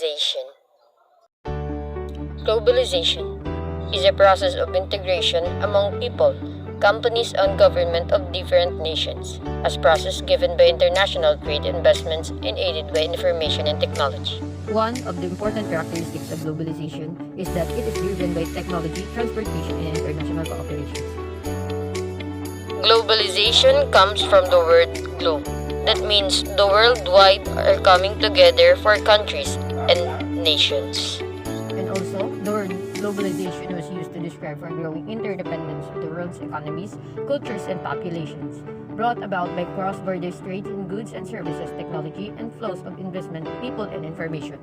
Globalization. Globalization is a process of integration among people, companies, and government of different nations, as process given by international trade investments and aided by information and technology. One of the important characteristics of globalization is that it is driven by technology, transportation, and international cooperations. Globalization comes from the word globe. That means the worldwide are coming together for countries and nations. And also, the word globalization was used to describe our growing interdependence of the world's economies, cultures, and populations, brought about by cross-border trade in goods and services, technology, and flows of investment, people, and information.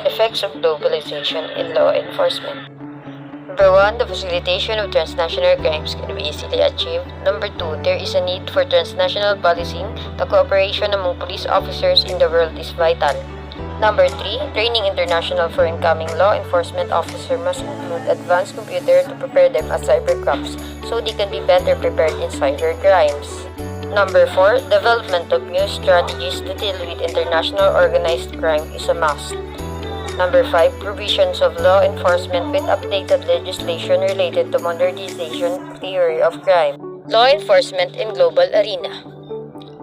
Effects of globalization in law enforcement. Number 1, the facilitation of transnational crimes can be easily achieved. Number 2, there is a need for transnational policing. The cooperation among police officers in the world is vital. Number 3, training international for incoming law enforcement officers must include advanced computer to prepare them as cyber cops so they can be better prepared in cyber crimes. Number 4, development of new strategies to deal with international organized crime is a must. Number 5, provisions of law enforcement with updated legislation related to modernization theory of crime. Law enforcement in global arena.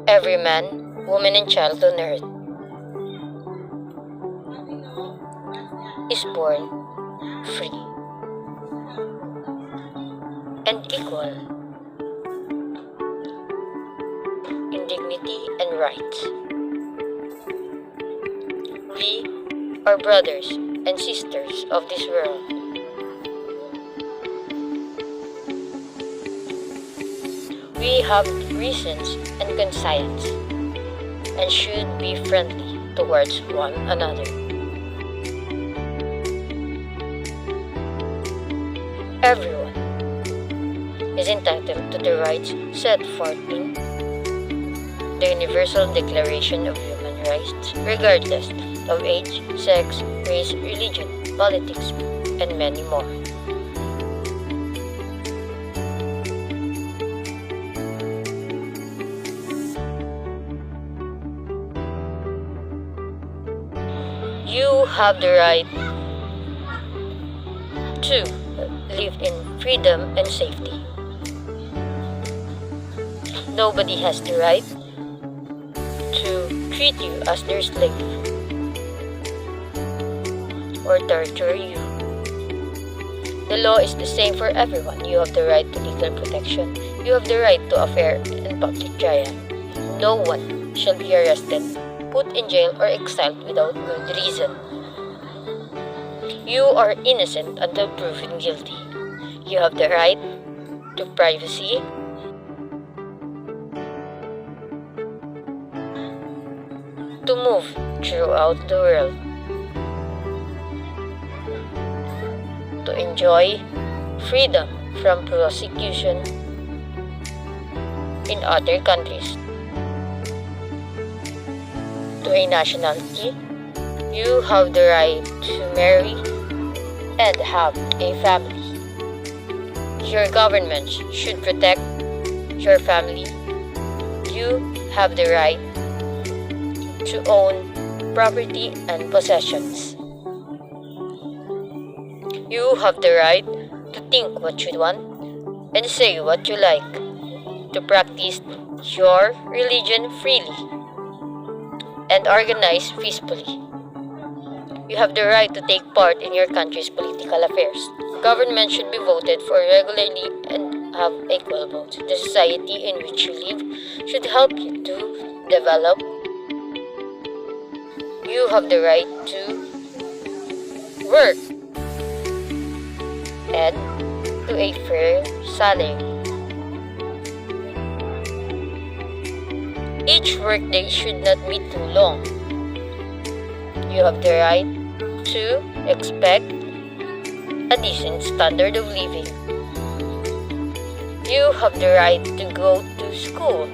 Every man, woman, and child on earth is born free and equal in dignity and rights. We are brothers and sisters of this world. We have reasons and conscience and should be friendly towards one another. Everyone is entitled to the rights set forth in the Universal Declaration of Human Rights, regardless of age, sex, race, religion, politics, and many more. You have the right to live in freedom and safety. Nobody has the right to treat you as their slave or torture you. The law is the same for everyone. You have the right to legal protection. You have the right to a fair and public trial. No one shall be arrested, put in jail, or exiled without good reason. You are innocent until proven guilty. You have the right to privacy, to move throughout the world, to enjoy freedom from prosecution in other countries. To a nationality, you have the right to marry and have a family. Your government should protect your family. You have the right to own property and possessions. You have the right to think what you want and say what you like, to practice your religion freely and organize peacefully. You have the right to take part in your country's political affairs. Government should be voted for regularly and have equal votes. The society in which you live should help you to develop. You have the right to work and to a fair salary. Each workday should not be too long. You have the right to expect a decent standard of living. You have the right to go to school.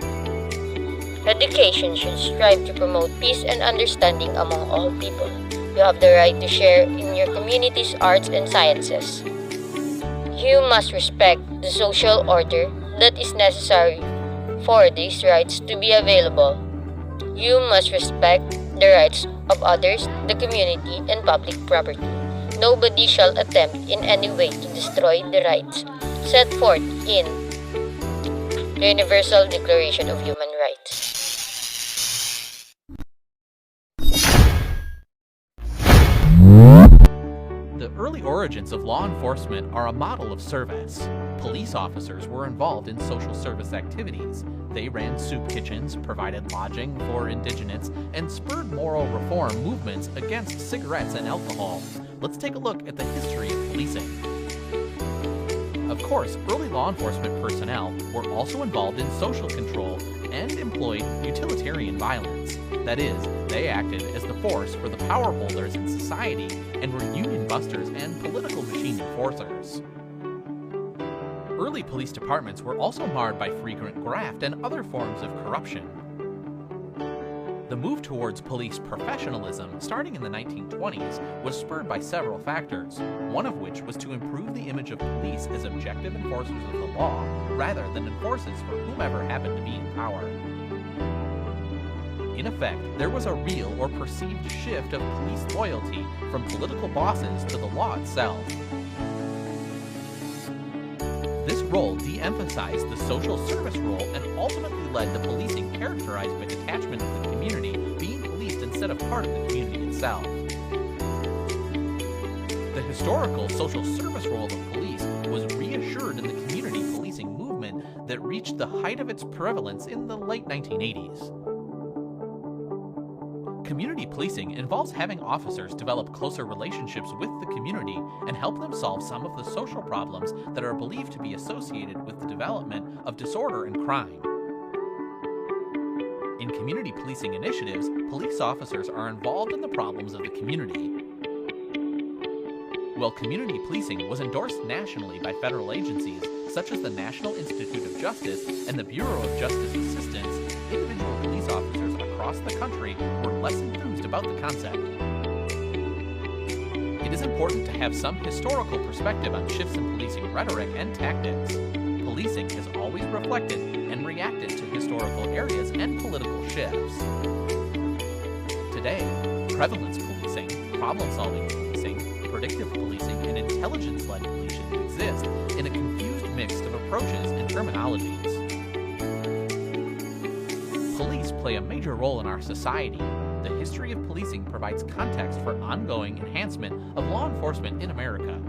Education should strive to promote peace and understanding among all people. You have the right to share in your community's arts and sciences. You must respect the social order that is necessary for these rights to be available. You must respect the rights of others, the community, and public property. Nobody shall attempt in any way to destroy the rights set forth in the Universal Declaration of Human Rights. The early origins of law enforcement are a model of service. Police officers were involved in social service activities. They ran soup kitchens, provided lodging for indigents, and spurred moral reform movements against cigarettes and alcohol. Let's take a look at the history of policing. Of course, early law enforcement personnel were also involved in social control and employed utilitarian violence. That is, they acted as the force for the power holders in society and were union busters and political machine enforcers. Early police departments were also marred by frequent graft and other forms of corruption. The move towards police professionalism, starting in the 1920s, was spurred by several factors, one of which was to improve the image of police as objective enforcers of the law, rather than enforcers for whomever happened to be in power. In effect, there was a real or perceived shift of police loyalty from political bosses to the law itself. This role de-emphasized the social service role and ultimately led to policing characterized by detachment of the community being policed instead of part of the community itself. The historical social service role of police was reassured in the community policing movement that reached the height of its prevalence in the late 1980s. Community policing involves having officers develop closer relationships with the community and help them solve some of the social problems that are believed to be associated with the development of disorder and crime. In community policing initiatives, police officers are involved in the problems of the community. While community policing was endorsed nationally by federal agencies such as the National Institute of Justice and the Bureau of Justice Assistance, individual police officers across the country were less enthused about the concept. It is important to have some historical perspective on shifts in policing rhetoric and tactics. Policing has always reflected and reacted to historical areas and political shifts. Today, prevalence policing, problem-solving policing, predictive policing, and intelligence-led policing exist in a confused mix of approaches and terminologies. Police play a major role in our society. The history of policing provides context for ongoing enhancement of law enforcement in America.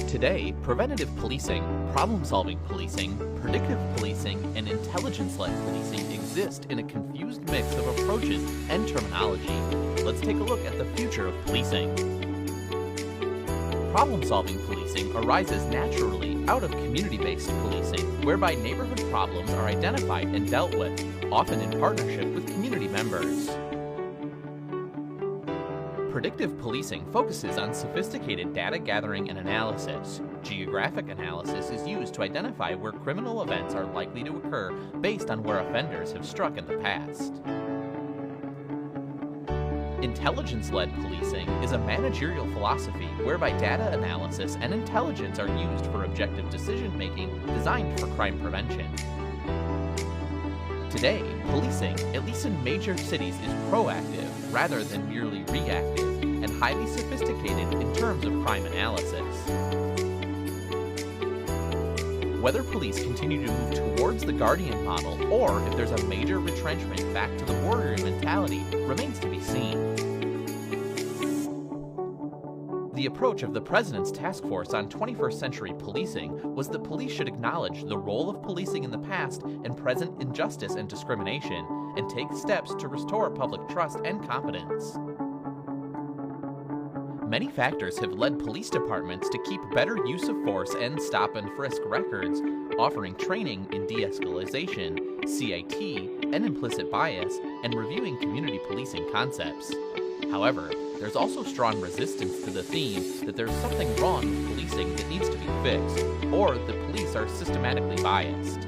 Today, preventative policing, problem-solving policing, predictive policing, and intelligence-led policing exist in a confused mix of approaches and terminology. Let's take a look at the future of policing. Problem-solving policing arises naturally out of community-based policing, whereby neighborhood problems are identified and dealt with, often in partnership with community members. Predictive policing focuses on sophisticated data gathering and analysis. Geographic analysis is used to identify where criminal events are likely to occur based on where offenders have struck in the past. Intelligence-led policing is a managerial philosophy whereby data analysis and intelligence are used for objective decision-making designed for crime prevention. Today, policing, at least in major cities, is proactive rather than merely reactive and highly sophisticated in terms of crime analysis. Whether police continue to move towards the Guardian model or if there's a major retrenchment back to the warrior mentality remains to be seen. The approach of the President's Task Force on 21st Century Policing was that police should acknowledge the role of policing in the past and present injustice and discrimination, and take steps to restore public trust and confidence. Many factors have led police departments to keep better use of force and stop and frisk records, offering training in de-escalation, CIT, and implicit bias, and reviewing community policing concepts. However, there's also strong resistance to the theme that there's something wrong with policing that needs to be fixed, or that police are systematically biased.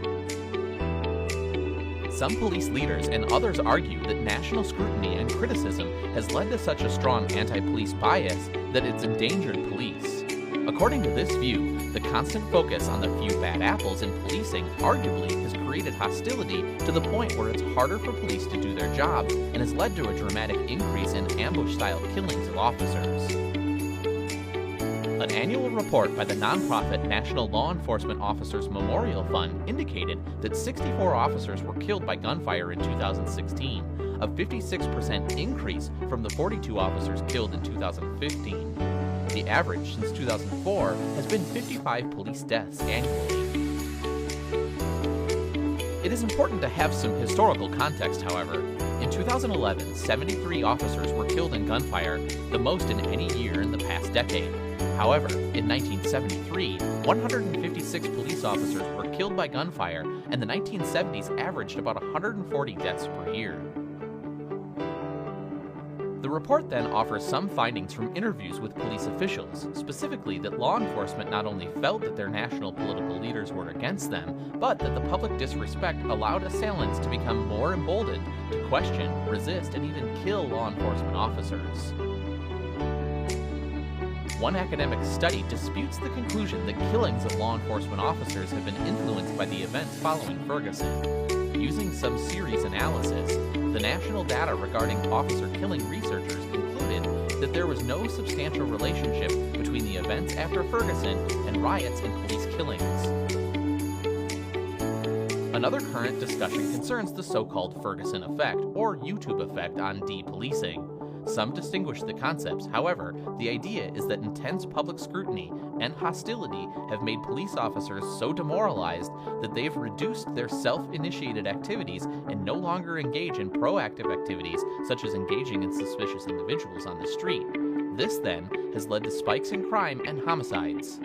Some police leaders and others argue that national scrutiny and criticism has led to such a strong anti-police bias that it's endangered police. According to this view, The constant focus on the few bad apples in policing arguably has created hostility to the point where it's harder for police to do their job and has led to a dramatic increase in ambush-style killings of officers. An annual report by the nonprofit National Law Enforcement Officers Memorial Fund indicated that 64 officers were killed by gunfire in 2016, a 56% increase from the 42 officers killed in 2015. The average since 2004 has been 55 police deaths annually. It is important to have some historical context, however. In 2011, 73 officers were killed in gunfire, the most in any year in the past decade. However, in 1973, 156 police officers were killed by gunfire, and the 1970s averaged about 140 deaths per year. The report then offers some findings from interviews with police officials, specifically that law enforcement not only felt that their national political leaders were against them, but that the public disrespect allowed assailants to become more emboldened to question, resist, and even kill law enforcement officers. One academic study disputes the conclusion that killings of law enforcement officers have been influenced by the events following Ferguson. Using some series analysis, the national data regarding officer killing researchers concluded that there was no substantial relationship between the events after Ferguson and riots and police killings. Another current discussion concerns the so-called Ferguson effect, or YouTube effect, on depolicing. Some distinguish the concepts. However, the idea is that intense public scrutiny and hostility have made police officers so demoralized that they've reduced their self-initiated activities and no longer engage in proactive activities such as engaging in suspicious individuals on the street. This, then, has led to spikes in crime and homicides.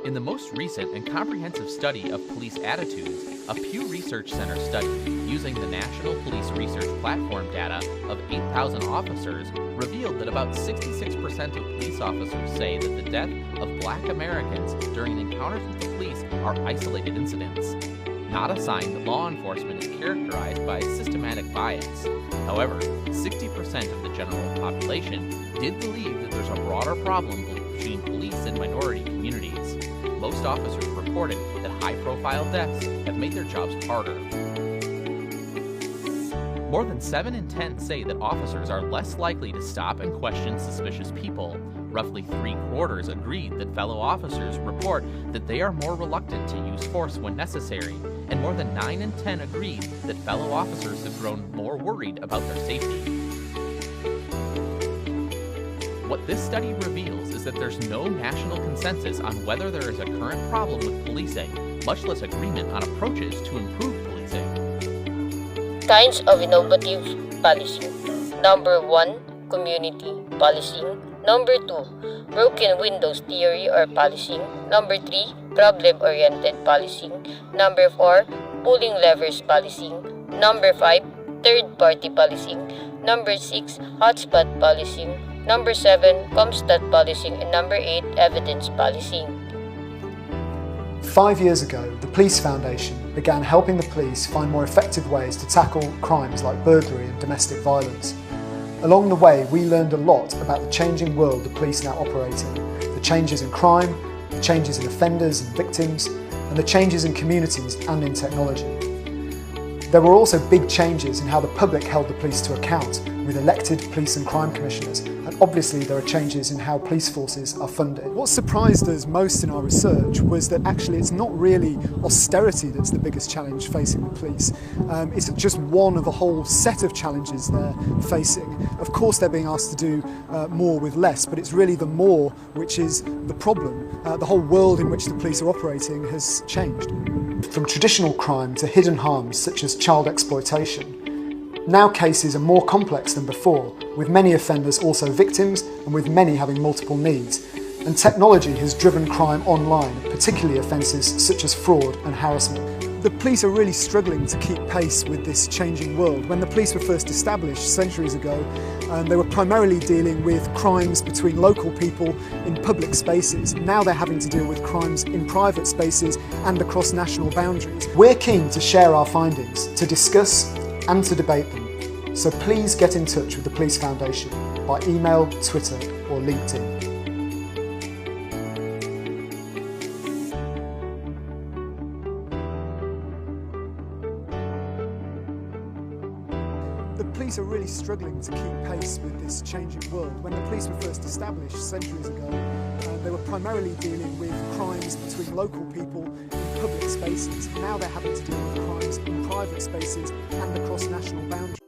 In the most recent and comprehensive study of police attitudes, a Pew Research Center study using the National Police Research Platform data of 8,000 officers revealed that about 66% of police officers say that the death of Black Americans during encounters with the police are isolated incidents, not a sign that law enforcement is characterized by systematic bias. However, 60% of the general population did believe that there's a broader problem between police and minority communities. Most officers reported that high-profile deaths have made their jobs harder. More than 7 in 10 say that officers are less likely to stop and question suspicious people. Roughly 3/4 agreed that fellow officers report that they are more reluctant to use force when necessary, and more than 9 in 10 agreed that fellow officers have grown more worried about their safety. What this study reveals is that there's no national consensus on whether there is a current problem with policing, much less agreement on approaches to improve policing. Kinds of innovative policing. Number 1, community policing. Number 2, broken windows theory or policing. Number 3, problem-oriented policing. Number 4, pulling levers policing. Number 5, third-party policing. Number 6, hotspot policing. Number 7, Comstat policing. And number 8, evidence policing. 5 years ago, the Police Foundation began helping the police find more effective ways to tackle crimes like burglary and domestic violence. Along the way, we learned a lot about the changing world the police now operate in, the changes in crime, the changes in offenders and victims, and the changes in communities and in technology. There were also big changes in how the public held the police to account, with elected police and crime commissioners, and obviously there are changes in how police forces are funded. What surprised us most in our research was that actually it's not really austerity that's the biggest challenge facing the police. It's just one of a whole set of challenges they're facing. Of course they're being asked to do more with less, but it's really the more which is the problem. The whole world in which the police are operating has changed. From traditional crime to hidden harms such as child exploitation. Now cases are more complex than before, with many offenders also victims and with many having multiple needs. And technology has driven crime online, particularly offences such as fraud and harassment. The police are really struggling to keep pace with this changing world. When the police were first established centuries ago, they were primarily dealing with crimes between local people in public spaces. Now they're having to deal with crimes in private spaces and across national boundaries. We're keen to share our findings, to discuss and to debate them. So please get in touch with the Police Foundation by email, Twitter or LinkedIn. police are really struggling to keep pace with this changing world. When the police were first established centuries ago, they were primarily dealing with crimes between local people in public spaces. Now they're having to deal with crimes in private spaces and across national boundaries.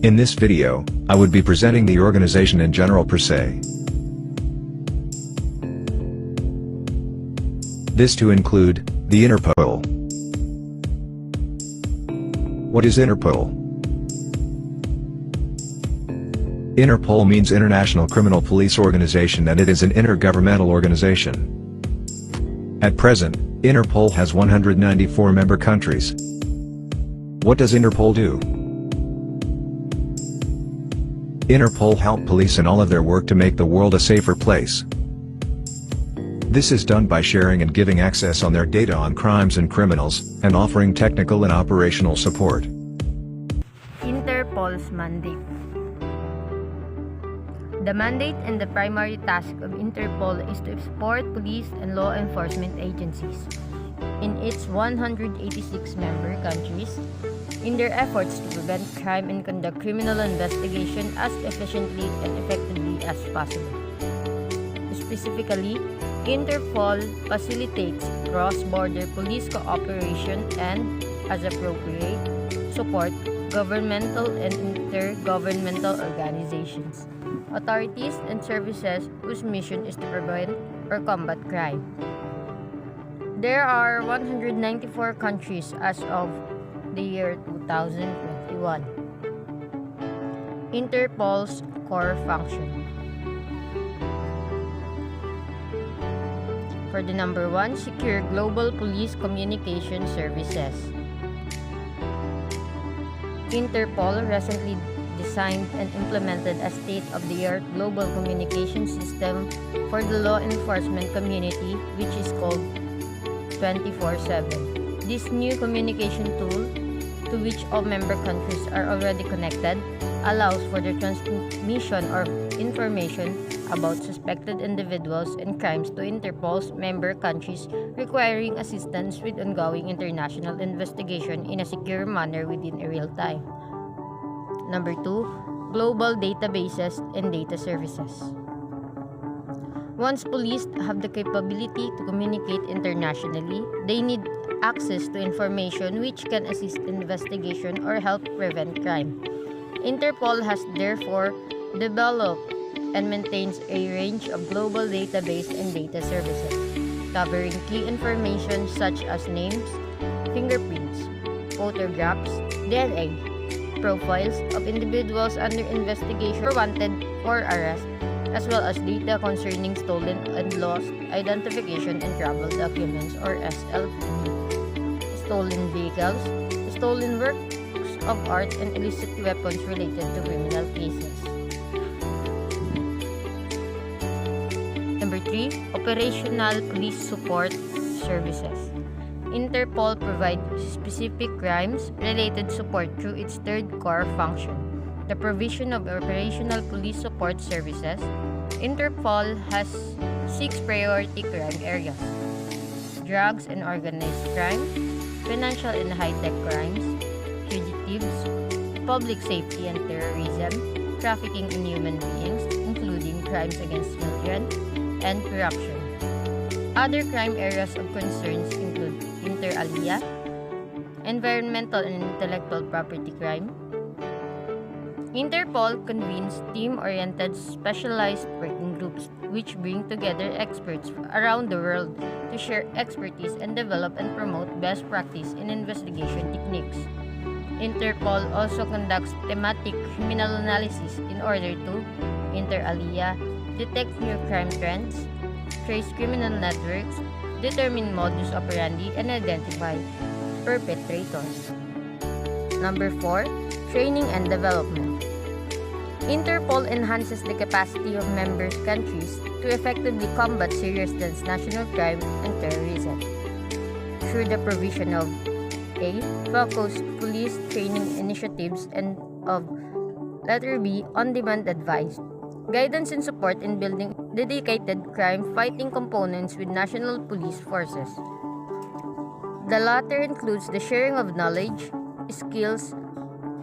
In this video, I would be presenting the organization in general per se. This to include the Interpol. What is Interpol? Interpol means International Criminal Police Organization, and it is an intergovernmental organization. At present, Interpol has 194 member countries. What does Interpol do? Interpol help police in all of their work to make the world a safer place. This is done by sharing and giving access on their data on crimes and criminals, and offering technical and operational support. Interpol's mandate. The mandate and the primary task of Interpol is to support police and law enforcement agencies in its 186 member countries in their efforts to prevent crime and conduct criminal investigation as efficiently and effectively as possible. Specifically, Interpol facilitates cross-border police cooperation and, as appropriate, support governmental and intergovernmental organizations, authorities, and services whose mission is to prevent or combat crime. There are 194 countries as of the year 2021. Interpol's core function. For the number 1, secure global police communication services. Interpol recently designed and implemented a state-of-the-art global communication system for the law enforcement community, which is called 24/7. This new communication tool, to which all member countries are already connected, allows for the transmission of information about suspected individuals and crimes to Interpol's member countries, requiring assistance with ongoing international investigation in a secure manner within a real time. Number 2, global databases and data services. Once police have the capability to communicate internationally, they need access to information which can assist in investigation or help prevent crime. Interpol has therefore developed and maintains a range of global database and data services, covering key information such as names, fingerprints, photographs, DNA, profiles of individuals under investigation or wanted for arrest, as well as data concerning stolen and lost identification and travel documents or SLP, stolen vehicles, stolen works of art, and illicit weapons related to criminal cases. Number 3, operational police support services. Interpol provides specific crimes-related support through its third core function, the provision of operational police support services. Interpol has 6 priority crime areas: drugs and organized crime, financial and high-tech crimes, fugitives, public safety and terrorism, trafficking in human beings, including crimes against children, and corruption. Other crime areas of concerns include inter alia, environmental and intellectual property crime. Interpol convenes team-oriented specialized working groups which bring together experts around the world to share expertise and develop and promote best practice in investigation techniques. Interpol also conducts thematic criminal analysis in order to, inter alia, detect new crime trends, trace criminal networks, determine modus operandi, and identify perpetrators. Number 4, training and development. Interpol enhances the capacity of member countries to effectively combat serious transnational crime and terrorism through the provision of A. Focused police training initiatives and of Letter B. On-demand advice. Guidance and support in building dedicated crime-fighting components with national police forces. The latter includes the sharing of knowledge, skills,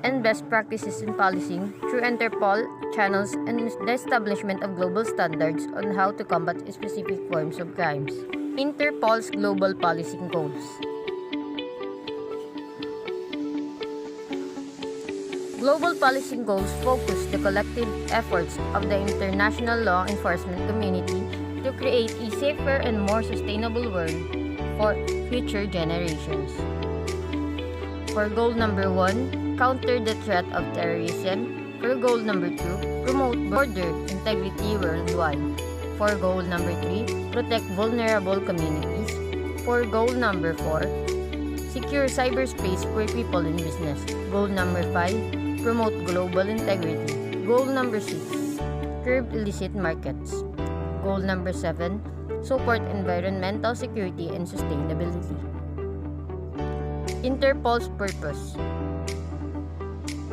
and best practices in policing through Interpol channels and the establishment of global standards on how to combat specific forms of crimes. Interpol's Global Policing Goals. Global policing goals focus the collective efforts of the international law enforcement community to create a safer and more sustainable world for future generations. For goal number 1, counter the threat of terrorism. For goal number 2, promote border integrity worldwide. For goal number 3, protect vulnerable communities. For goal number 4, secure cyberspace for people in business. Goal number 5, promote global integrity. Goal number 6, curb illicit markets. Goal number 7, support environmental security and sustainability. Interpol's purpose.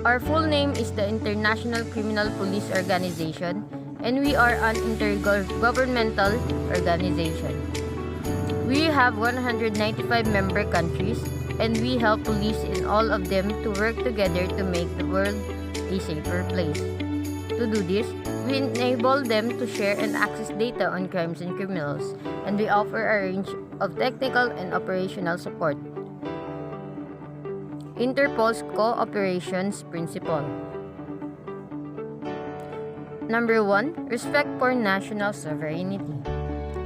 Our full name is the International Criminal Police Organization, and we are an intergovernmental organization. We have 195 member countries, and we help police in all of them to work together to make the world a safer place. To do this, we enable them to share and access data on crimes and criminals, and we offer a range of technical and operational support. Interpol's Cooperations Principle. Number 1, respect for national sovereignty.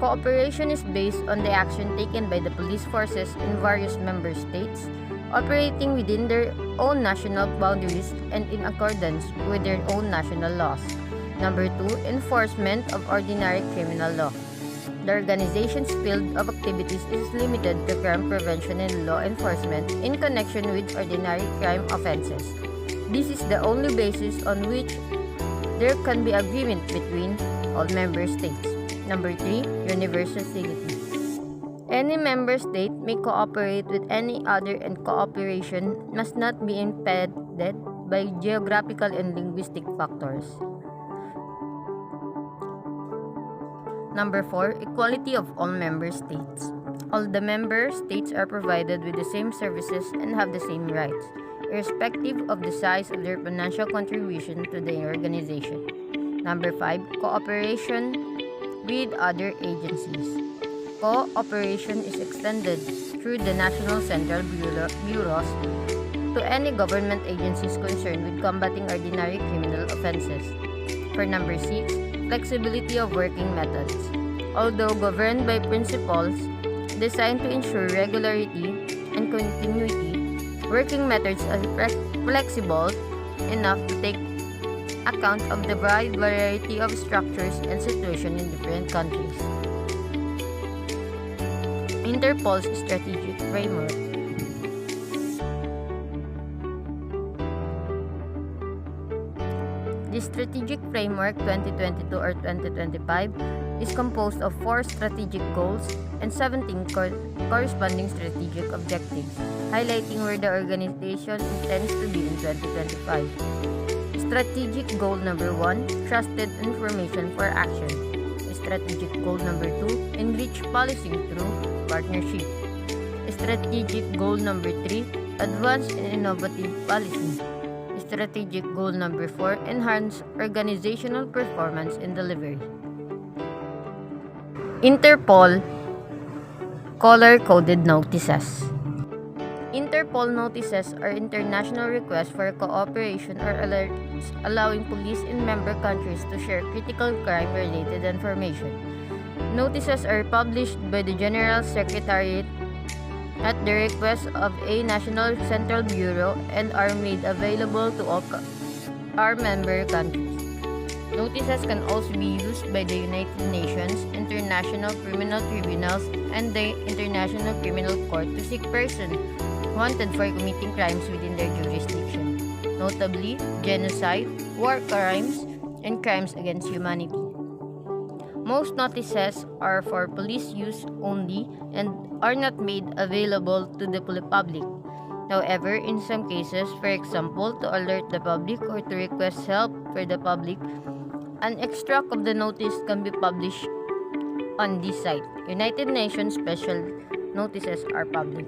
Cooperation is based on the action taken by the police forces in various member states, operating within their own national boundaries and in accordance with their own national laws. Number 2, enforcement of ordinary criminal law. The organization's field of activities is limited to crime prevention and law enforcement in connection with ordinary crime offenses. This is the only basis on which there can be agreement between all member states. Number 3, universality. Any member state may cooperate with any other, and cooperation must not be impeded by geographical and linguistic factors. Number 4, equality of all member states. All the member states are provided with the same services and have the same rights, irrespective of the size of their financial contribution to the organization. Number 5, cooperation with other agencies. Cooperation is extended through the National Central Bureaus to any government agencies concerned with combating ordinary criminal offenses. For number 6, flexibility of working methods. Although governed by principles designed to ensure regularity and continuity, working methods are flexible enough to take account of the wide variety of structures and situations in different countries. Interpol's strategic framework. The Strategic Framework 2022 or 2025 is composed of 4 strategic goals and 17 corresponding strategic objectives, highlighting where the organization intends to be in 2025. Strategic goal number 1, trusted information for action. Strategic goal number 2, enrich policing through partnership. Strategic goal number 3, advanced and innovative policy. Strategic goal number 4, enhance organizational performance and delivery. Interpol color-coded notices. Interpol notices are international requests for cooperation or alerts allowing police in member countries to share critical crime-related information. Notices are published by the General Secretariat at the request of a National Central Bureau and are made available to all our member countries. Notices can also be used by the United Nations, International Criminal Tribunals, and the International Criminal Court to seek persons wanted for committing crimes within their jurisdiction, notably genocide, war crimes, and crimes against humanity. Most notices are for police use only and are not made available to the public. However, in some cases, for example, to alert the public or to request help for the public, an extract of the notice can be published on this site. United Nations special notices are public.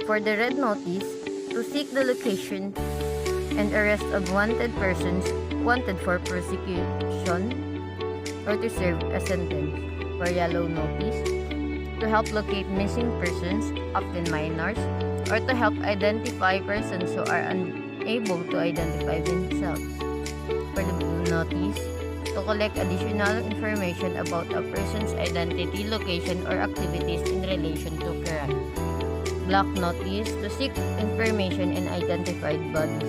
For the red notice, to seek the location and arrest of wanted persons wanted for prosecution or to serve a sentence. For yellow notice, to help locate missing persons, often minors, or to help identify persons who are unable to identify themselves. For the blue notice, to collect additional information about a person's identity, location, or activities in relation to crime. Black notice, to seek information in identified bodies.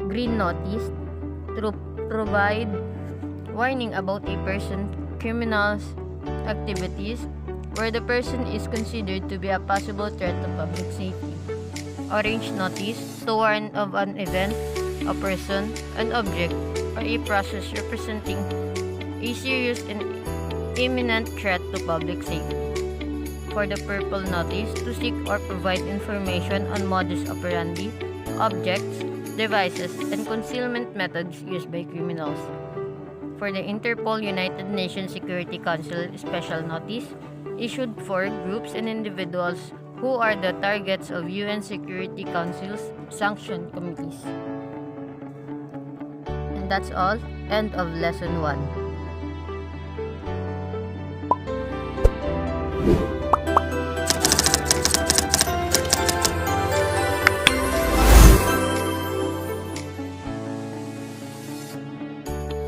Green notice, to provide warning about a person's criminal activities where the person is considered to be a possible threat to public safety. Orange notice, to warn of an event, a person, an object, or a process representing a serious and imminent threat to public safety. For the purple notice, to seek or provide information on modus operandi, objects, devices, and concealment methods used by criminals. For the Interpol United Nations Security Council Special Notice, issued for groups and individuals who are the targets of UN Security Council's sanction committees. And that's all. End of Lesson 1.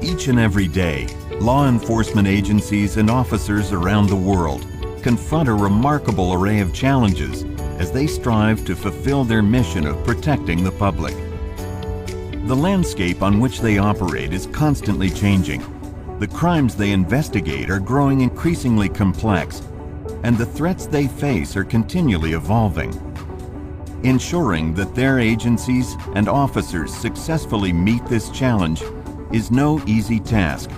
Each and every day, law enforcement agencies and officers around the world confront a remarkable array of challenges as they strive to fulfill their mission of protecting the public. The landscape on which they operate is constantly changing. The crimes they investigate are growing increasingly complex, and the threats they face are continually evolving. Ensuring that their agencies and officers successfully meet this challenge is no easy task.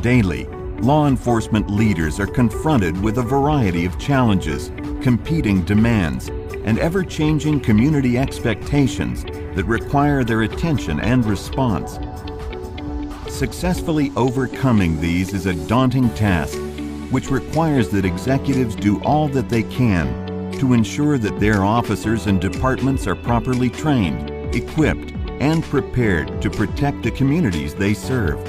Daily, law enforcement leaders are confronted with a variety of challenges, competing demands, and ever-changing community expectations that require their attention and response. Successfully overcoming these is a daunting task, which requires that executives do all that they can to ensure that their officers and departments are properly trained, equipped, and prepared to protect the communities they serve.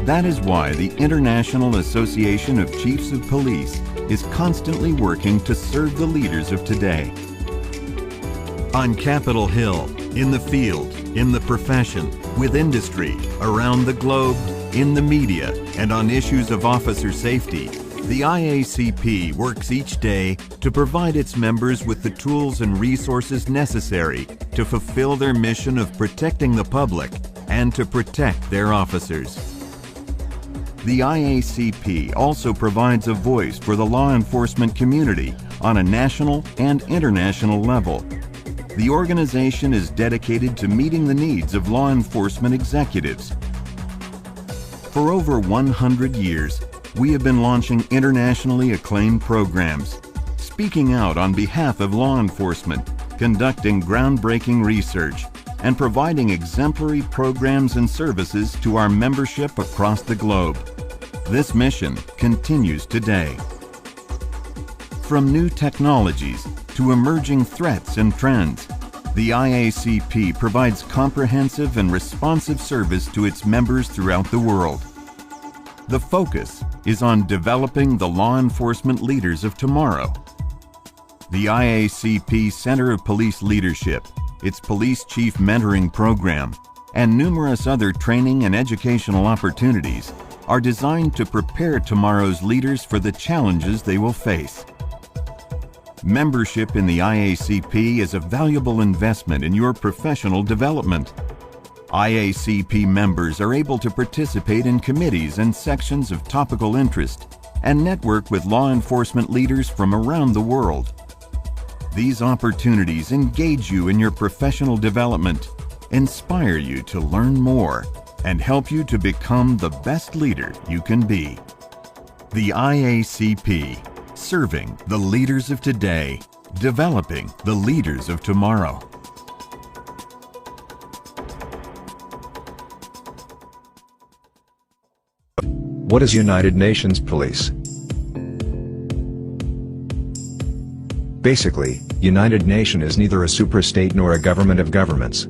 That is why the International Association of Chiefs of Police is constantly working to serve the leaders of today. On Capitol Hill, in the field, in the profession, with industry, around the globe, in the media, and on issues of officer safety, the IACP works each day to provide its members with the tools and resources necessary to fulfill their mission of protecting the public and to protect their officers. The IACP also provides a voice for the law enforcement community on a national and international level. The organization is dedicated to meeting the needs of law enforcement executives. For over 100 years, we have been launching internationally acclaimed programs, speaking out on behalf of law enforcement, conducting groundbreaking research, and providing exemplary programs and services to our membership across the globe. This mission continues today. From new technologies to emerging threats and trends, the IACP provides comprehensive and responsive service to its members throughout the world. The focus is on developing the law enforcement leaders of tomorrow. The IACP Center of Police Leadership, its Police Chief Mentoring Program, and numerous other training and educational opportunities are designed to prepare tomorrow's leaders for the challenges they will face. Membership in the IACP is a valuable investment in your professional development. IACP members are able to participate in committees and sections of topical interest and network with law enforcement leaders from around the world. These opportunities engage you in your professional development, inspire you to learn more, and help you to become the best leader you can be. The IACP, serving the leaders of today, developing the leaders of tomorrow. What is United Nations Police? Basically, United Nation is neither a superstate nor a government of governments.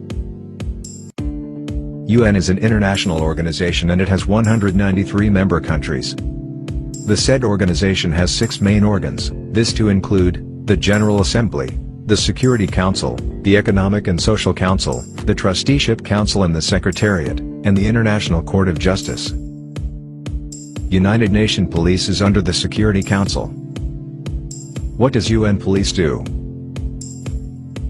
UN is an international organization and it has 193 member countries. The said organization has 6 main organs, this to include the General Assembly, the Security Council, the Economic and Social Council, the Trusteeship Council and the Secretariat, and the International Court of Justice. United Nations Police is under the Security Council. What does UN Police do?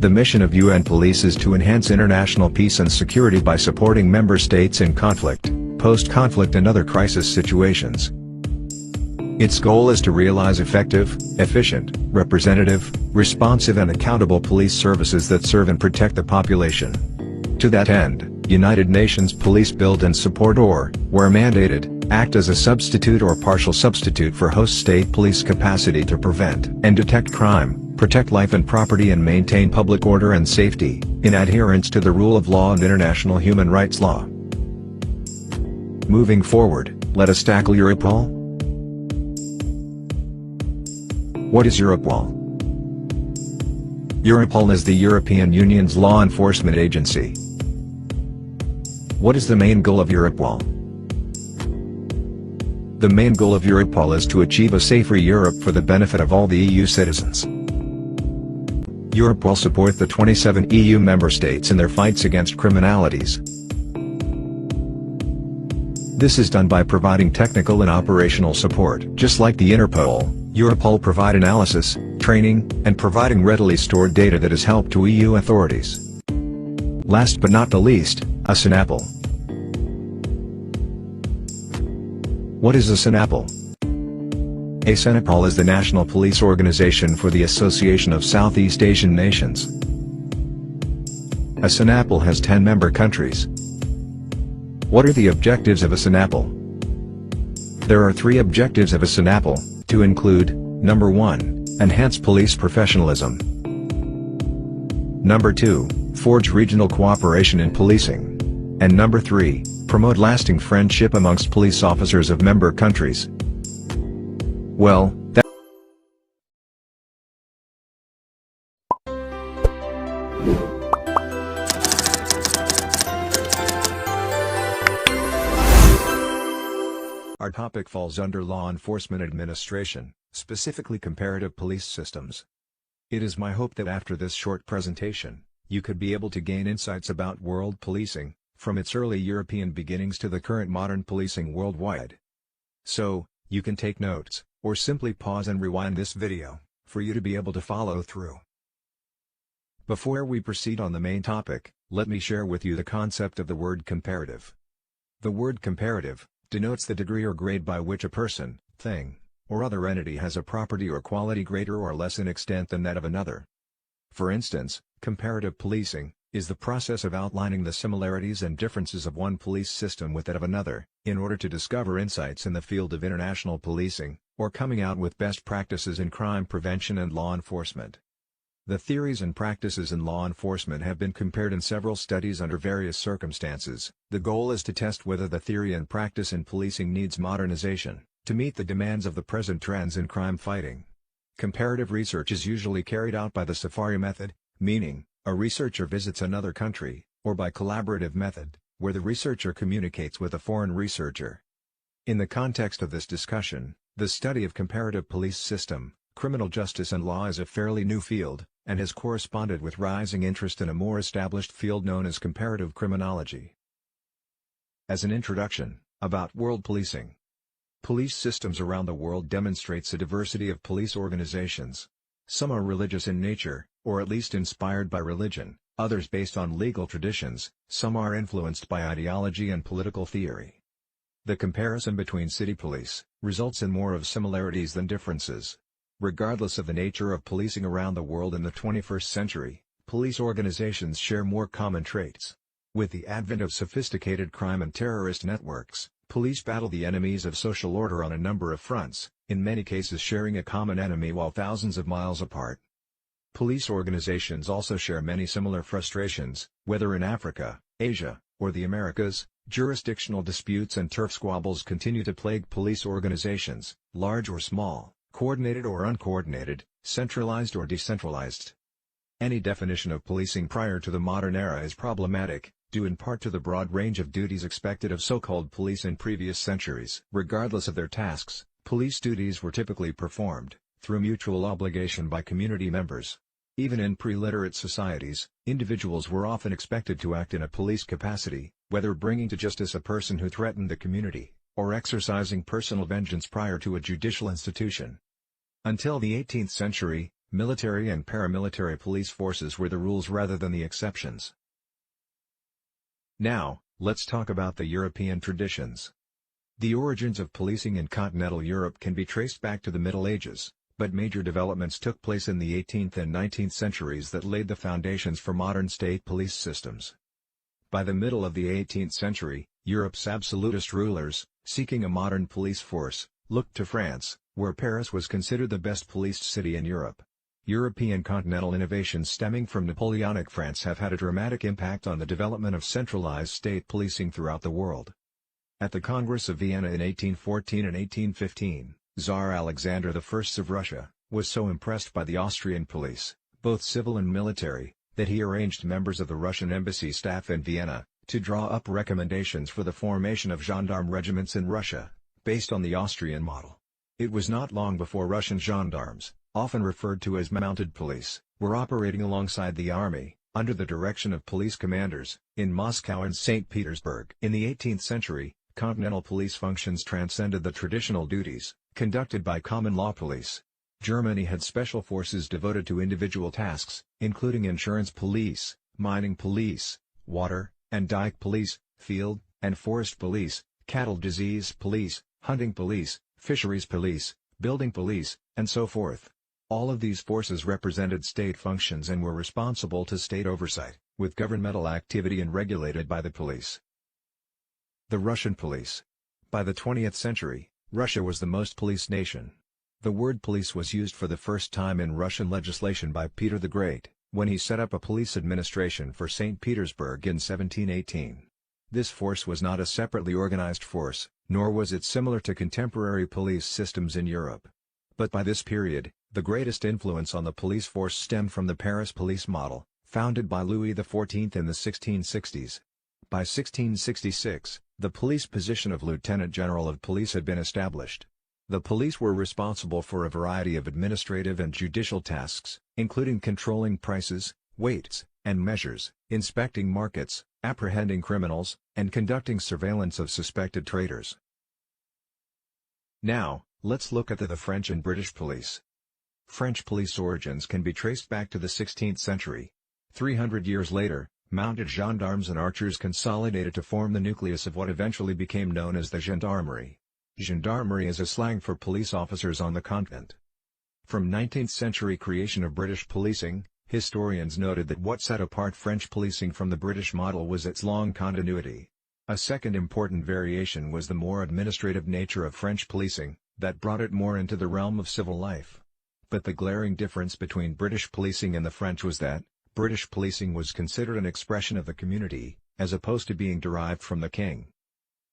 The mission of UN Police is to enhance international peace and security by supporting member states in conflict, post-conflict and other crisis situations. Its goal is to realize effective, efficient, representative, responsive and accountable police services that serve and protect the population. To that end, United Nations Police build and support or, where mandated, act as a substitute or partial substitute for host state police capacity to prevent and detect crime, protect life and property and maintain public order and safety, in adherence to the rule of law and international human rights law. Moving forward, let us tackle Europol. What is Europol? Europol is the European Union's law enforcement agency. What is the main goal of Europol? The main goal of Europol is to achieve a safer Europe for the benefit of all the EU citizens. Europol supports the 27 EU member states in their fights against criminalities. This is done by providing technical and operational support. Just like the Interpol, Europol provide analysis, training, and providing readily stored data that is help to EU authorities. Last but not the least, a SYNAPL. What is a SYNAPL? A SYNAPL is the national police organization for the Association of Southeast Asian Nations. A SYNAPL has 10 member countries. What are the objectives of a SYNAPL? There are 3 objectives of a SYNAPL, to include, number 1, enhance police professionalism. Number 2, forge regional cooperation in policing. And number 3, promote lasting friendship amongst police officers of member countries. Well, our topic falls under law enforcement administration, specifically comparative police systems. It is my hope that after this short presentation, you could be able to gain insights about world policing, from its early European beginnings to the current modern policing worldwide. So, you can take notes, or simply pause and rewind this video, for you to be able to follow through. Before we proceed on the main topic, let me share with you the concept of the word comparative. The word comparative denotes the degree or grade by which a person, thing, or other entity has a property or quality greater or less in extent than that of another. For instance, comparative policing is the process of outlining the similarities and differences of one police system with that of another, in order to discover insights in the field of international policing, or coming out with best practices in crime prevention and law enforcement. The theories and practices in law enforcement have been compared in several studies under various circumstances. The goal is to test whether the theory and practice in policing needs modernization, to meet the demands of the present trends in crime fighting. Comparative research is usually carried out by the safari method, meaning, a researcher visits another country, or by collaborative method, where the researcher communicates with a foreign researcher. In the context of this discussion, the study of comparative police system, criminal justice and law is a fairly new field, and has corresponded with rising interest in a more established field known as comparative criminology. As an introduction, about world policing. Police systems around the world demonstrates a diversity of police organizations. Some are religious in nature, or at least inspired by religion, others based on legal traditions, some are influenced by ideology and political theory. The comparison between city police results in more of similarities than differences. Regardless of the nature of policing around the world in the 21st century, police organizations share more common traits. With the advent of sophisticated crime and terrorist networks, police battle the enemies of social order on a number of fronts, in many cases sharing a common enemy while thousands of miles apart. Police organizations also share many similar frustrations, whether in Africa, Asia, or the Americas. Jurisdictional disputes and turf squabbles continue to plague police organizations, large or small, coordinated or uncoordinated, centralized or decentralized. Any definition of policing prior to the modern era is problematic, due in part to the broad range of duties expected of so-called police in previous centuries. Regardless of their tasks, police duties were typically performed, through mutual obligation by community members. Even in pre-literate societies, individuals were often expected to act in a police capacity, whether bringing to justice a person who threatened the community, or exercising personal vengeance prior to a judicial institution. Until the 18th century, military and paramilitary police forces were the rules rather than the exceptions. Now, let's talk about the European traditions. The origins of policing in continental Europe can be traced back to the Middle Ages, but major developments took place in the 18th and 19th centuries that laid the foundations for modern state police systems. By the middle of the 18th century, Europe's absolutist rulers, seeking a modern police force, looked to France, where Paris was considered the best policed city in Europe. European continental innovations stemming from Napoleonic France have had a dramatic impact on the development of centralized state policing throughout the world. At the Congress of Vienna in 1814 and 1815, Tsar Alexander I of Russia was so impressed by the Austrian police, both civil and military, that he arranged members of the Russian embassy staff in Vienna to draw up recommendations for the formation of gendarme regiments in Russia, based on the Austrian model. It was not long before Russian gendarmes, often referred to as mounted police, were operating alongside the army, under the direction of police commanders, in Moscow and St. Petersburg. In the 18th century, continental police functions transcended the traditional duties conducted by common law police. Germany had special forces devoted to individual tasks, including insurance police, mining police, water and dike police, field and forest police, cattle disease police, hunting police, fisheries police, building police, and so forth. All of these forces represented state functions and were responsible to state oversight, with governmental activity and regulated by the police. The Russian police. By the 20th century, Russia was the most policed nation. The word police was used for the first time in Russian legislation by Peter the Great, when he set up a police administration for St. Petersburg in 1718. This force was not a separately organized force, nor was it similar to contemporary police systems in Europe. But by this period, the greatest influence on the police force stemmed from the Paris police model, founded by Louis XIV in the 1660s. By 1666, the police position of Lieutenant General of Police had been established. The police were responsible for a variety of administrative and judicial tasks, including controlling prices, weights, and measures, inspecting markets, apprehending criminals, and conducting surveillance of suspected traitors. Now, let's look at the French and British police. French police origins can be traced back to the 16th century. 300 years later, mounted gendarmes and archers consolidated to form the nucleus of what eventually became known as the gendarmerie. Gendarmerie is a slang for police officers on the continent. From 19th century creation of British policing, historians noted that what set apart French policing from the British model was its long continuity. A second important variation was the more administrative nature of French policing, that brought it more into the realm of civil life. But the glaring difference between British policing and the French was that British policing was considered an expression of the community, as opposed to being derived from the king.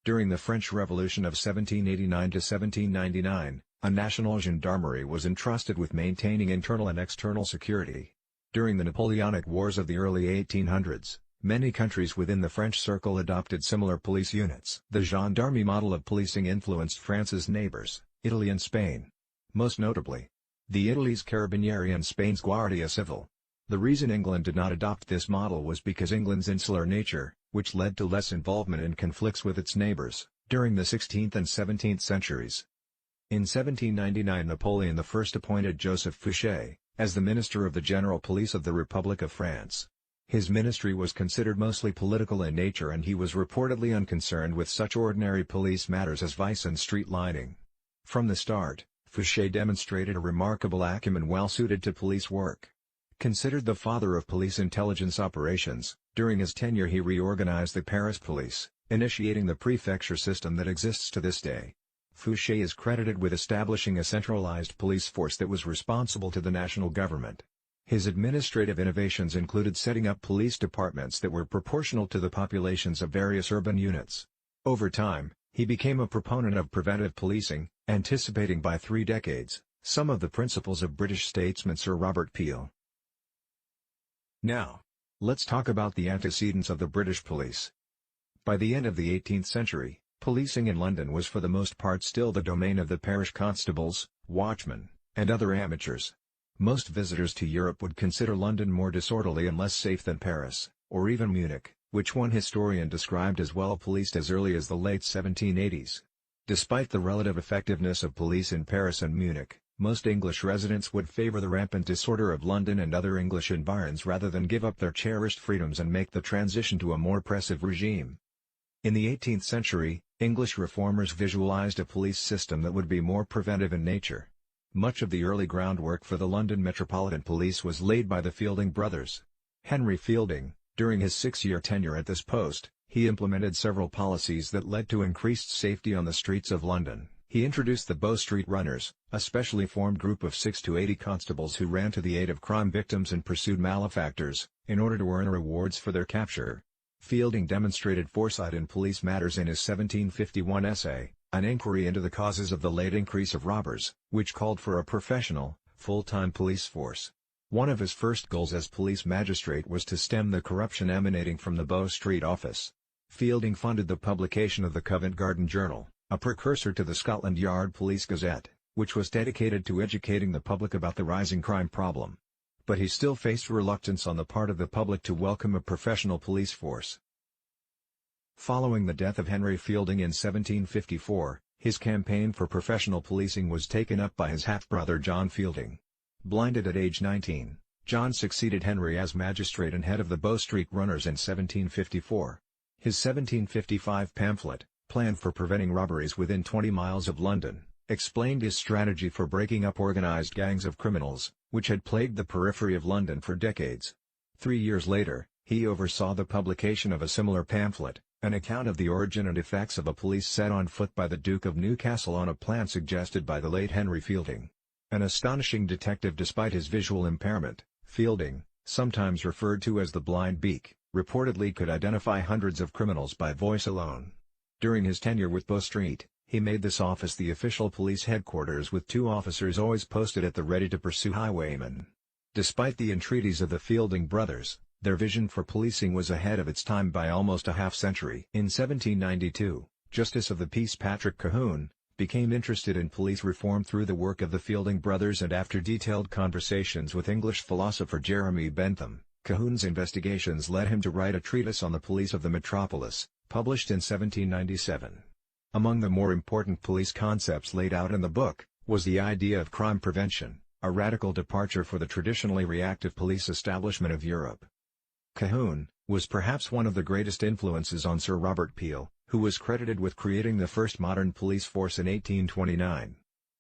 During the French Revolution of 1789 to 1799, a national gendarmerie was entrusted with maintaining internal and external security. During the Napoleonic Wars of the early 1800s, many countries within the French circle adopted similar police units. The gendarmerie model of policing influenced France's neighbors, Italy and Spain. Most notably, the Italy's Carabinieri and Spain's Guardia Civil. The reason England did not adopt this model was because England's insular nature, which led to less involvement in conflicts with its neighbors, during the 16th and 17th centuries. In 1799 Napoleon I appointed Joseph Fouché as the Minister of the General Police of the Republic of France. His ministry was considered mostly political in nature and he was reportedly unconcerned with such ordinary police matters as vice and street lining. From the start, Fouché demonstrated a remarkable acumen well suited to police work. Considered the father of police intelligence operations, During his tenure he reorganized the Paris police, initiating the prefecture system that exists to this day. Fouché is credited with establishing a centralized police force that was responsible to the national government. His administrative innovations included setting up police departments that were proportional to the populations of various urban units. Over time, he became a proponent of preventive policing, anticipating by 3 decades some of the principles of British statesman Sir Robert Peel. Now, let's talk about the antecedents of the British police. By the end of the 18th century, policing in London was for the most part still the domain of the parish constables, watchmen, and other amateurs. Most visitors to Europe would consider London more disorderly and less safe than Paris, or even Munich, which one historian described as well policed as early as the late 1780s. Despite the relative effectiveness of police in Paris and Munich, most English residents would favor the rampant disorder of London and other English environs rather than give up their cherished freedoms and make the transition to a more oppressive regime. In the 18th century, English reformers visualized a police system that would be more preventive in nature. Much of the early groundwork for the London Metropolitan Police was laid by the Fielding brothers. Henry Fielding, during his 6-year tenure at this post, he implemented several policies that led to increased safety on the streets of London. He introduced the Bow Street Runners, a specially formed group of 6 to 80 constables who ran to the aid of crime victims and pursued malefactors, in order to earn rewards for their capture. Fielding demonstrated foresight in police matters in his 1751 essay, An Inquiry into the Causes of the Late Increase of Robbers, which called for a professional, full-time police force. One of his first goals as police magistrate was to stem the corruption emanating from the Bow Street office. Fielding funded the publication of the Covent Garden Journal, a precursor to the Scotland Yard Police Gazette, which was dedicated to educating the public about the rising crime problem. But he still faced reluctance on the part of the public to welcome a professional police force. Following the death of Henry Fielding in 1754, his campaign for professional policing was taken up by his half-brother John Fielding. Blinded at age 19, John succeeded Henry as magistrate and head of the Bow Street Runners in 1754. His 1755 pamphlet, Plan for Preventing Robberies Within 20 Miles of London, explained his strategy for breaking up organized gangs of criminals, which had plagued the periphery of London for decades. 3 years later, he oversaw the publication of a similar pamphlet, an account of the origin and effects of a police set on foot by the Duke of Newcastle on a plan suggested by the late Henry Fielding. An astonishing detective despite his visual impairment, Fielding, sometimes referred to as the Blind Beak, reportedly could identify hundreds of criminals by voice alone. During his tenure with Bow Street, he made this office the official police headquarters with 2 officers always posted at the ready to pursue highwaymen. Despite the entreaties of the Fielding brothers, their vision for policing was ahead of its time by almost a half-century. In 1792, Justice of the Peace Patrick Colquhoun became interested in police reform through the work of the Fielding brothers, and after detailed conversations with English philosopher Jeremy Bentham, Colquhoun's investigations led him to write a treatise on the police of the metropolis, published in 1797. Among the more important police concepts laid out in the book, was the idea of crime prevention, a radical departure for the traditionally reactive police establishment of Europe. Colquhoun was perhaps one of the greatest influences on Sir Robert Peel, who was credited with creating the first modern police force in 1829.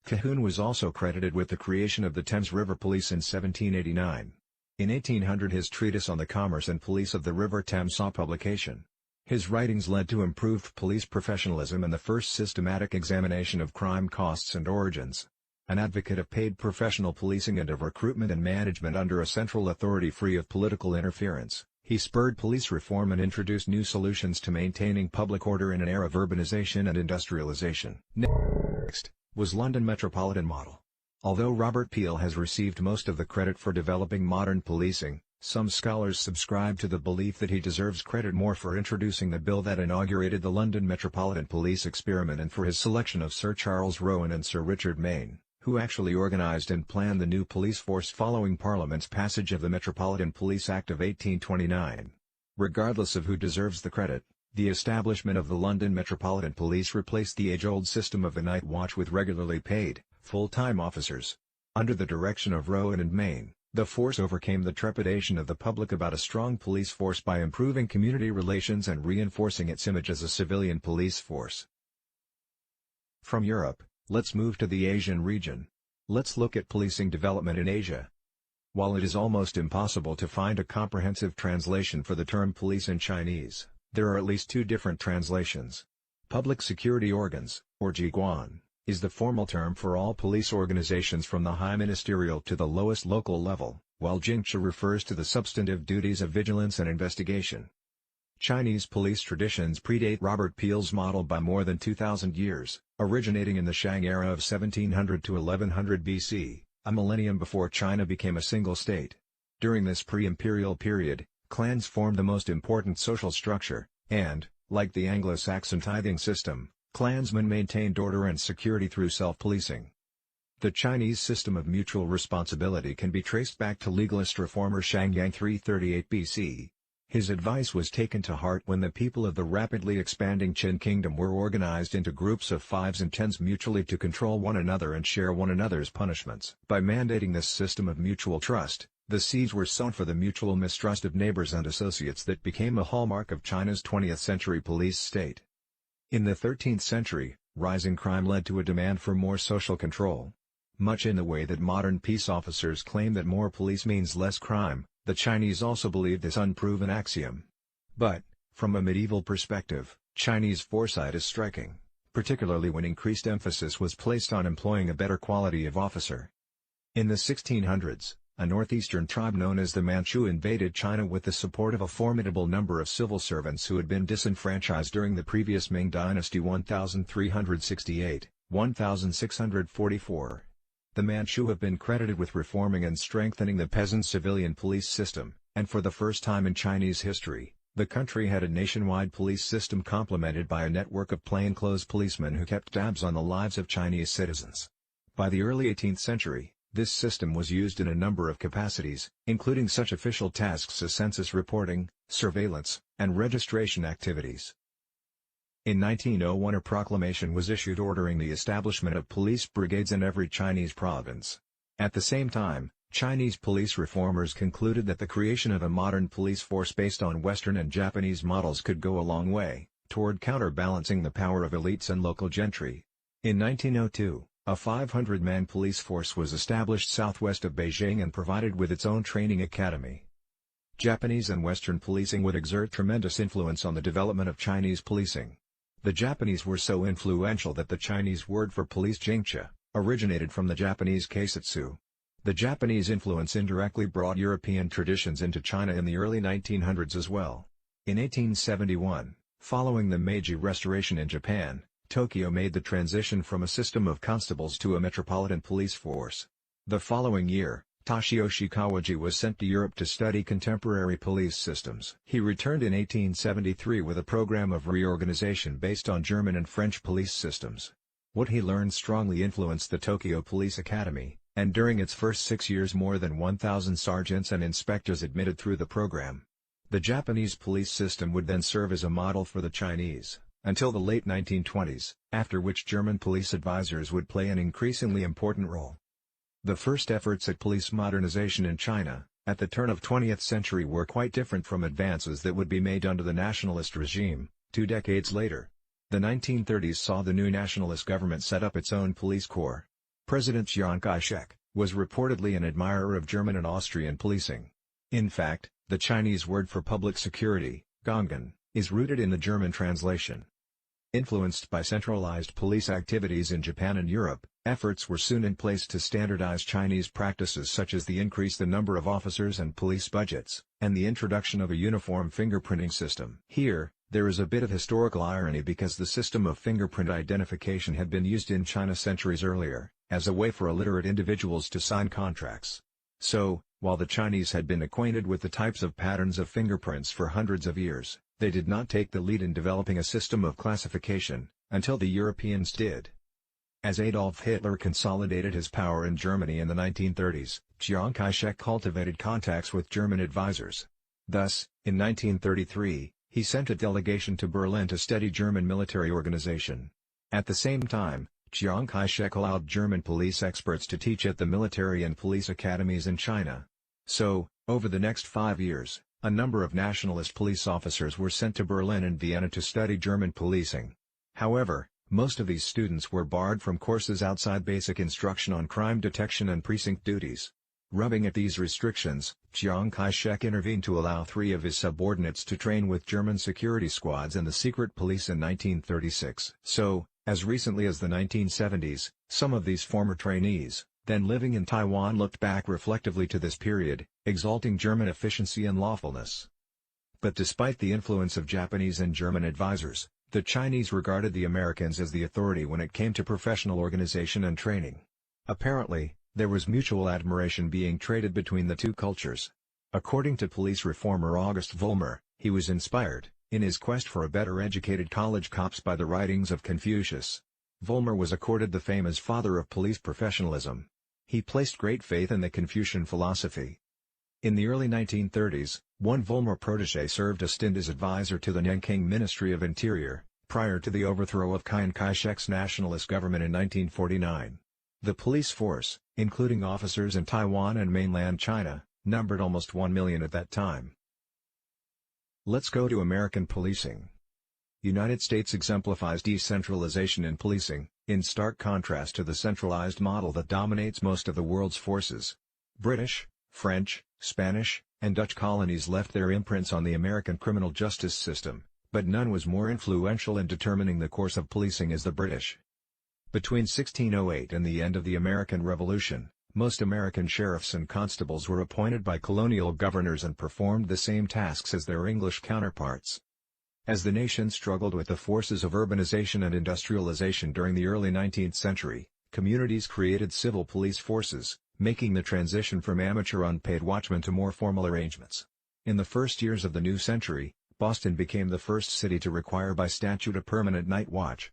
Colquhoun was also credited with the creation of the Thames River Police in 1789. In 1800 his treatise on the commerce and police of the River Thames saw publication. His writings led to improved police professionalism and the first systematic examination of crime costs and origins. An advocate of paid professional policing and of recruitment and management under a central authority free of political interference, he spurred police reform and introduced new solutions to maintaining public order in an era of urbanization and industrialization. Next was London Metropolitan Model. Although Robert Peel has received most of the credit for developing modern policing, some scholars subscribe to the belief that he deserves credit more for introducing the bill that inaugurated the London Metropolitan Police experiment and for his selection of Sir Charles Rowan and Sir Richard Mayne, who actually organized and planned the new police force following Parliament's passage of the Metropolitan Police Act of 1829. Regardless of who deserves the credit, the establishment of the London Metropolitan Police replaced the age-old system of the night watch with regularly paid, full-time officers. Under the direction of Rowan and Mayne, the force overcame the trepidation of the public about a strong police force by improving community relations and reinforcing its image as a civilian police force. From Europe, let's move to the Asian region. Let's look at policing development in Asia. While it is almost impossible to find a comprehensive translation for the term police in Chinese, there are at least two different translations. Public security organs, or Jiguan, is the formal term for all police organizations from the high ministerial to the lowest local level, while Jingcha refers to the substantive duties of vigilance and investigation. Chinese police traditions predate Robert Peel's model by more than 2,000 years, originating in the Shang era of 1700 to 1100 BC, a millennium before China became a single state. During this pre-imperial period, clans formed the most important social structure, and, like the Anglo-Saxon tithing system, clansmen maintained order and security through self-policing. The Chinese system of mutual responsibility can be traced back to legalist reformer Shang Yang 338 BC. His advice was taken to heart when the people of the rapidly expanding Qin kingdom were organized into groups of fives and tens mutually to control one another and share one another's punishments. By mandating this system of mutual trust, the seeds were sown for the mutual mistrust of neighbors and associates that became a hallmark of China's 20th century police state. In the 13th century, rising crime led to a demand for more social control. Much in the way that modern peace officers claim that more police means less crime, the Chinese also believed this unproven axiom. But, from a medieval perspective, Chinese foresight is striking, particularly when increased emphasis was placed on employing a better quality of officer. In the 1600s, a northeastern tribe known as the Manchu invaded China with the support of a formidable number of civil servants who had been disenfranchised during the previous Ming dynasty 1368-1644. The Manchu have been credited with reforming and strengthening the peasant civilian police system, and for the first time in Chinese history, the country had a nationwide police system complemented by a network of plainclothes policemen who kept tabs on the lives of Chinese citizens. By the early 18th century, this system was used in a number of capacities, including such official tasks as census reporting, surveillance, and registration activities. In 1901 a proclamation was issued ordering the establishment of police brigades in every Chinese province. At the same time, Chinese police reformers concluded that the creation of a modern police force based on Western and Japanese models could go a long way toward counterbalancing the power of elites and local gentry. In 1902, a 500-man police force was established southwest of Beijing and provided with its own training academy. Japanese and Western policing would exert tremendous influence on the development of Chinese policing. The Japanese were so influential that the Chinese word for police Jingcha originated from the Japanese Keisatsu. The Japanese influence indirectly brought European traditions into China in the early 1900s as well. In 1871, following the Meiji Restoration in Japan, Tokyo made the transition from a system of constables to a metropolitan police force. The following year, Toshiyoshi Kawaji was sent to Europe to study contemporary police systems. He returned in 1873 with a program of reorganization based on German and French police systems. What he learned strongly influenced the Tokyo Police Academy, and during its first 6 years more than 1,000 sergeants and inspectors admitted through the program. The Japanese police system would then serve as a model for the Chinese, until the late 1920s, after which German police advisors would play an increasingly important role. The first efforts at police modernization in China, at the turn of 20th century were quite different from advances that would be made under the nationalist regime, 2 decades later. The 1930s saw the new nationalist government set up its own police corps. President Chiang Kai-shek was reportedly an admirer of German and Austrian policing. In fact, the Chinese word for public security, Gonggan, is rooted in the German translation. Influenced by centralized police activities in Japan and Europe, efforts were soon in place to standardize Chinese practices such as the increase the number of officers and police budgets, and the introduction of a uniform fingerprinting system. Here, there is a bit of historical irony because the system of fingerprint identification had been used in China centuries earlier, as a way for illiterate individuals to sign contracts. So, while the Chinese had been acquainted with the types of patterns of fingerprints for hundreds of years, they did not take the lead in developing a system of classification, until the Europeans did. As Adolf Hitler consolidated his power in Germany in the 1930s, Chiang Kai-shek cultivated contacts with German advisors. Thus, in 1933, he sent a delegation to Berlin to study German military organization. At the same time, Chiang Kai-shek allowed German police experts to teach at the military and police academies in China. So, over the next 5 years, a number of nationalist police officers were sent to Berlin and Vienna to study German policing. However, most of these students were barred from courses outside basic instruction on crime detection and precinct duties. Rubbing at these restrictions, Chiang Kai-shek intervened to allow 3 of his subordinates to train with German security squads and the secret police in 1936. So, as recently as the 1970s, some of these former trainees, then living in Taiwan, looked back reflectively to this period, exalting German efficiency and lawfulness. But despite the influence of Japanese and German advisors, the Chinese regarded the Americans as the authority when it came to professional organization and training. Apparently, there was mutual admiration being traded between the two cultures. According to police reformer August Vollmer, he was inspired, in his quest for a better educated college cops, by the writings of Confucius. Vollmer was accorded the fame as father of police professionalism. He placed great faith in the Confucian philosophy. In the early 1930s, one Vollmer protege served a stint as advisor to the Nanking Ministry of Interior, prior to the overthrow of Chiang Kai-shek's nationalist government in 1949. The police force, including officers in Taiwan and mainland China, numbered almost 1 million at that time. Let's go to American policing. United States exemplifies decentralization in policing, in stark contrast to the centralized model that dominates most of the world's forces. British, French, Spanish, and Dutch colonies left their imprints on the American criminal justice system, but none was more influential in determining the course of policing as the British. Between 1608 and the end of the American Revolution, most American sheriffs and constables were appointed by colonial governors and performed the same tasks as their English counterparts. As the nation struggled with the forces of urbanization and industrialization during the early 19th century, communities created civil police forces, making the transition from amateur unpaid watchmen to more formal arrangements. In the first years of the new century, Boston became the first city to require by statute a permanent night watch.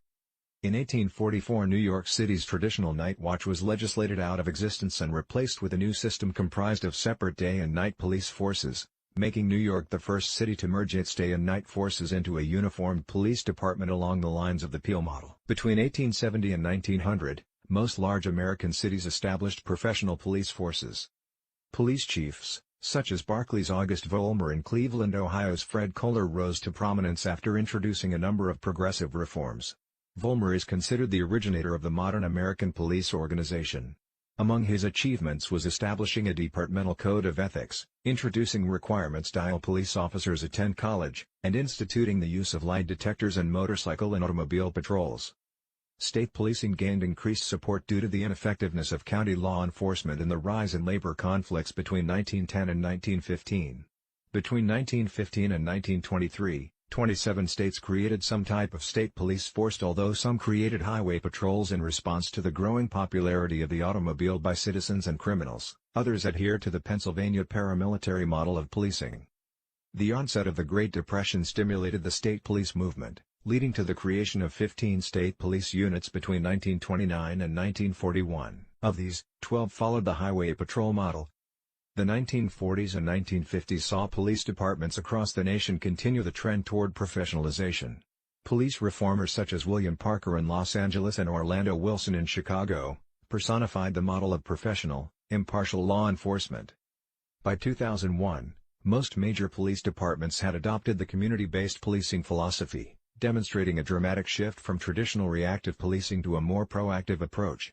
In 1844, New York City's traditional night watch was legislated out of existence and replaced with a new system comprised of separate day and night police forces, making New York the first city to merge its day and night forces into a uniformed police department along the lines of the Peel model. Between 1870 and 1900, most large American cities established professional police forces. Police chiefs, such as Berkeley's August Vollmer and Cleveland, Ohio's Fred Kohler, rose to prominence after introducing a number of progressive reforms. Vollmer is considered the originator of the modern American police organization. Among his achievements was establishing a departmental code of ethics, introducing requirements all police officers attend college, and instituting the use of lie detectors in motorcycle and automobile patrols. State policing gained increased support due to the ineffectiveness of county law enforcement and the rise in labor conflicts between 1910 and 1915. Between 1915 and 1923, 27 states created some type of state police force, although some created highway patrols in response to the growing popularity of the automobile by citizens and criminals. Others adhered to the Pennsylvania paramilitary model of policing. The onset of the Great Depression stimulated the state police movement, leading to the creation of 15 state police units between 1929 and 1941. Of these, 12 followed the highway patrol model. The 1940s and 1950s saw police departments across the nation continue the trend toward professionalization. Police reformers such as William Parker in Los Angeles and Orlando Wilson in Chicago personified the model of professional, impartial law enforcement. By 2001, most major police departments had adopted the community-based policing philosophy, demonstrating a dramatic shift from traditional reactive policing to a more proactive approach.